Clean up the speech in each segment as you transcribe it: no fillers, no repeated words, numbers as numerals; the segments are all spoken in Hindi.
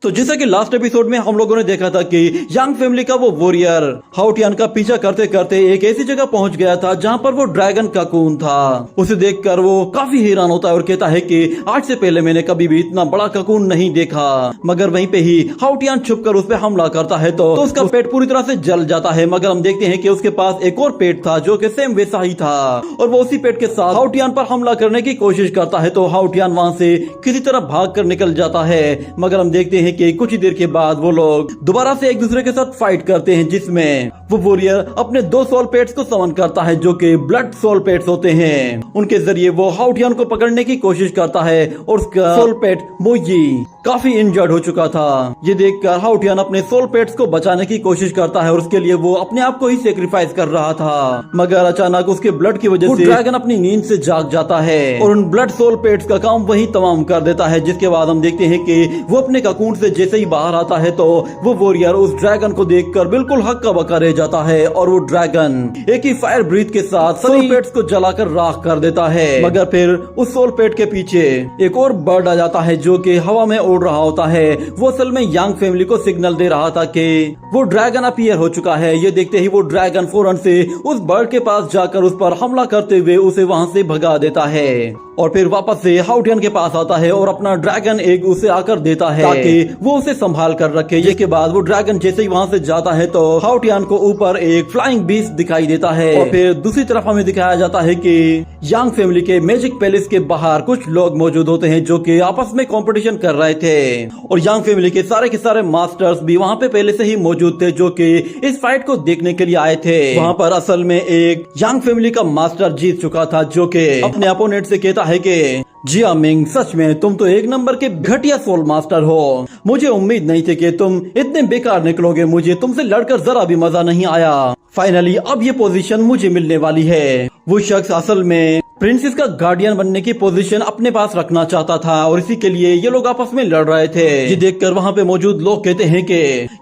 तो जैसा कि लास्ट एपिसोड में हम लोगों ने देखा था कि यांग फैमिली का वो वॉरियर हाउटियान का पीछा करते करते एक ऐसी जगह पहुंच गया था जहां पर वो ड्रैगन का कून था। उसे देखकर वो काफी हैरान होता है और कहता है कि आज से पहले मैंने कभी भी इतना बड़ा ककून नहीं देखा। मगर वहीं पे ही हाउटियान छुपकर उस पर हमला करता है तो उसका पेट पूरी तरह से जल जाता है। मगर हम देखते हैं कि उसके पास एक और पेट था जो कि सेम वैसा ही था और वो उसी पेट के साथ हाउटियान पर हमला करने की कोशिश करता है। तो हाउटियान वहां से किसी तरह भाग कर निकल जाता है। मगर हम देखते हैं कि कुछ ही देर के बाद वो लोग दोबारा से एक दूसरे के साथ फाइट करते हैं, जिसमें वो वॉरियर अपने 2 सोल पेट्स को समन करता है जो कि ब्लड सोल पेट्स होते हैं। उनके जरिए वो हाउटियान को पकड़ने की कोशिश करता है और उसका सोल पेट मोजी काफी इंजर्ड हो चुका था। ये देखकर हाउटियान अपने सोल पेट्स को बचाने की कोशिश करता है और उसके लिए वो अपने आप को ही सेक्रीफाइस कर रहा था। मगर अचानक उसके ब्लड की वजह से ड्रैगन अपनी नींद से जाग जाता है और उन ब्लड सोल पेट्स का काम वही तमाम कर देता है। जिसके बाद हम देखते हैं कि वो अपने ककून से जैसे ही बाहर आता है तो वो वॉरियर उस ड्रैगन को देखकर बिल्कुल हक्का बक्का रह जाता है और वो ड्रैगन एक ही फायर ब्रीथ के साथ सोल पेट्स को जलाकर राख कर देता है। मगर फिर उस सोल पेट के पीछे एक और बर्ड आ जाता है जो कि हवा में उड़ रहा होता है। वो असल में यांग फैमिली को सिग्नल दे रहा था कि वो ड्रैगन अपीयर हो चुका है। ये देखते ही वो ड्रैगन फौरन से उस बर्ड के पास जाकर उस पर हमला करते हुए उसे वहां से भगा देता है और फिर वापस से हाउटियान के पास आता है और अपना ड्रैगन एग उसे आकर देता है ताकि वो उसे संभाल कर रखे। इसके बाद वो ड्रैगन जैसे ही वहां से जाता है तो हाउटियान को ऊपर एक फ्लाइंग बीस्ट दिखाई देता है और फिर दूसरी तरफ हमें दिखाया जाता है कि यांग फैमिली के मैजिक पैलेस के बाहर कुछ लोग मौजूद होते हैं जो कि आपस में कंपटीशन कर रहे थे और यांग फैमिली के सारे मास्टर्स भी वहां पे पहले से ही मौजूद थे जो कि इस फाइट को देखने के लिए आए थे। वहां पर असल में एक यांग फैमिली का मास्टर जीत चुका था जो कि अपने अपोनेंट से कहता है कि जिया मिंग, सच में तुम तो एक नंबर के घटिया सोल मास्टर हो। मुझे उम्मीद नहीं थी कि तुम इतने बेकार निकलोगे। मुझे तुमसे लड़कर जरा भी मजा नहीं आया। फाइनली अब ये पोजीशन मुझे मिलने वाली है। वो शख्स असल में प्रिंसेस का गार्डियन बनने की पोजीशन अपने पास रखना चाहता था और इसी के लिए ये लोग आपस में लड़ रहे थे। ये देखकर वहाँ पे मौजूद लोग कहते हैं कि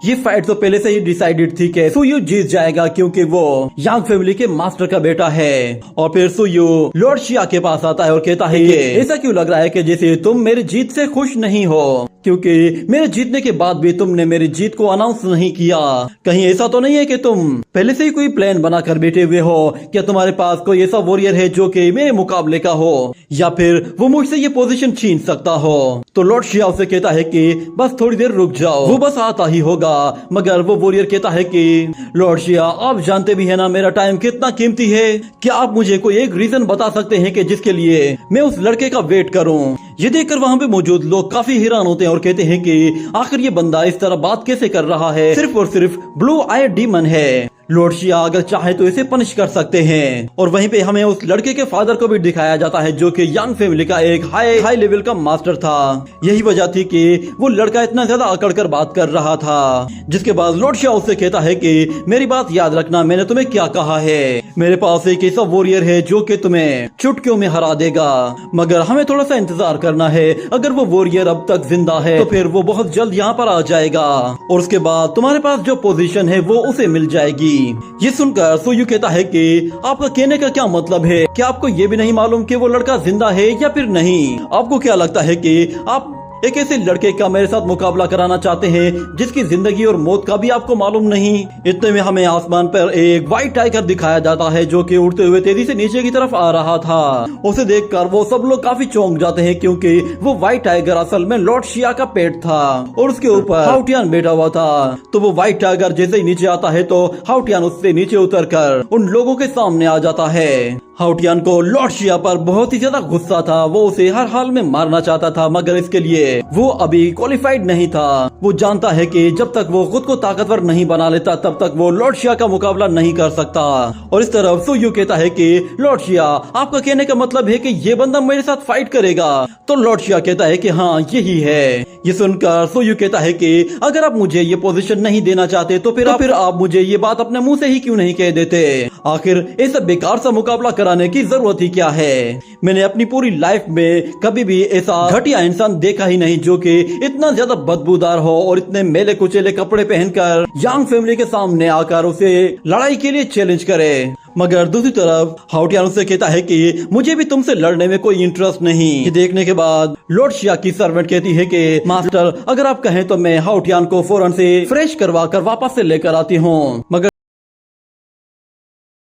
ये फाइट तो पहले से ही डिसाइडेड थी कि सुयू जीत जाएगा क्योंकि वो यांग फैमिली के मास्टर का बेटा है। और फिर सुयू लॉर्ड शिया के पास आता है और कहता है कि ऐसा क्यों लग रहा है कि जैसे तुम मेरी जीत से खुश नहीं हो, क्योंकि मेरे जीतने के बाद भी तुमने मेरी जीत को अनाउंस नहीं किया। कहीं ऐसा तो नहीं है कि तुम पहले से ही कोई प्लान बनाकर बैठे हुए हो? क्या तुम्हारे पास कोई ऐसा वॉरियर है जो कि मेरे मुकाबले का हो या फिर वो मुझसे ये पोजीशन छीन सकता हो? तो लॉर्ड शिया उसे कहता है कि बस थोड़ी देर रुक जाओ, वो बस आता ही होगा। मगर वो वॉरियर कहता है कि लॉर्ड शिया, आप जानते भी है ना मेरा टाइम कितना कीमती है। क्या आप मुझे कोई एक रीजन बता सकते हैं कि जिसके लिए मैं उस लड़के का वेट करूं? ये देखकर वहाँ पे मौजूद लोग काफी हैरान होते हैं और कहते हैं कि आखिर ये बंदा इस तरह बात कैसे कर रहा है? सिर्फ और सिर्फ ब्लू आई डीमन है। लॉर्ड शिया अगर चाहे तो इसे पनिश कर सकते हैं। और वहीं पे हमें उस लड़के के फादर को भी दिखाया जाता है जो कि यांग फैमिली का एक हाई लेवल का मास्टर था। यही वजह थी कि वो लड़का इतना ज्यादा अकड़ कर बात कर रहा था। जिसके बाद लॉर्ड शिया उससे कहता है कि मेरी बात याद रखना, मैंने तुम्हें क्या कहा है। मेरे पास एक ऐसा वॉरियर है जो कि तुम्हें चुटकियों में हरा देगा, मगर हमें थोड़ा सा इंतजार करना है। अगर वो वॉरियर अब तक जिंदा है तो फिर वो बहुत जल्द यहाँ पर आ जाएगा और उसके बाद तुम्हारे पास जो पोजीशन है वो उसे मिल जाएगी। ये सुनकर सुयू कहता है कि आपका कहने का क्या मतलब है? क्या आपको ये भी नहीं मालूम कि वो लड़का जिंदा है या फिर नहीं? आपको क्या लगता है कि आप एक ऐसे लड़के का मेरे साथ मुकाबला कराना चाहते हैं जिसकी जिंदगी और मौत का भी आपको मालूम नहीं? इतने में हमें आसमान पर एक व्हाइट टाइगर दिखाया जाता है जो कि उड़ते हुए तेजी से नीचे की तरफ आ रहा था। उसे देखकर वो सब लोग काफी चौंक जाते हैं क्योंकि वो व्हाइट टाइगर असल में लॉर्ड शिया का पेट था और उसके ऊपर हाउटियान बैठा हुआ था। तो वो व्हाइट टाइगर जैसे ही नीचे आता है तो हाउटियान उससे नीचे उतरकर उन लोगों के सामने आ जाता है। हाउटियान को लॉर्ड शिया पर बहुत ही ज्यादा गुस्सा था। वो उसे हर हाल में मारना चाहता था मगर इसके लिए वो अभी क्वालिफाइड नहीं था। वो जानता है कि जब तक वो खुद को ताकतवर नहीं बना लेता तब तक वो लॉर्ड शिया का मुकाबला नहीं कर सकता। और इस तरफ सुयू कहता है कि लॉर्ड शिया, आपका कहने का मतलब है कि ये बंदा मेरे साथ फाइट करेगा? तो लॉर्ड शिया कहता है कि हाँ यही है। ये सुनकर सुयू कहता है कि अगर आप मुझे ये पोजीशन नहीं देना चाहते तो फिर आप मुझे ये बात अपने मुंह से ही क्यों नहीं कह देते? आखिर ऐसा बेकार सा मुकाबला कराने की जरूरत ही क्या है? मैंने अपनी पूरी लाइफ में कभी भी ऐसा घटिया इंसान देखा ही नहीं जो कि इतना ज्यादा बदबूदार हो और इतने मेले कुचेले कपड़े पहनकर यांग फैमिली के सामने आकर उसे लड़ाई के लिए चैलेंज करे। मगर दूसरी तरफ हाउटियान उससे कहता है कि मुझे भी तुमसे लड़ने में कोई इंटरेस्ट नहीं। ये देखने के बाद लॉर्ड शिया की सर्वेंट कहती है कि मास्टर, अगर आप कहें तो मैं हाउटियान को फौरन से फ्रेश करवा कर वापस से लेकर आती हूँ। मगर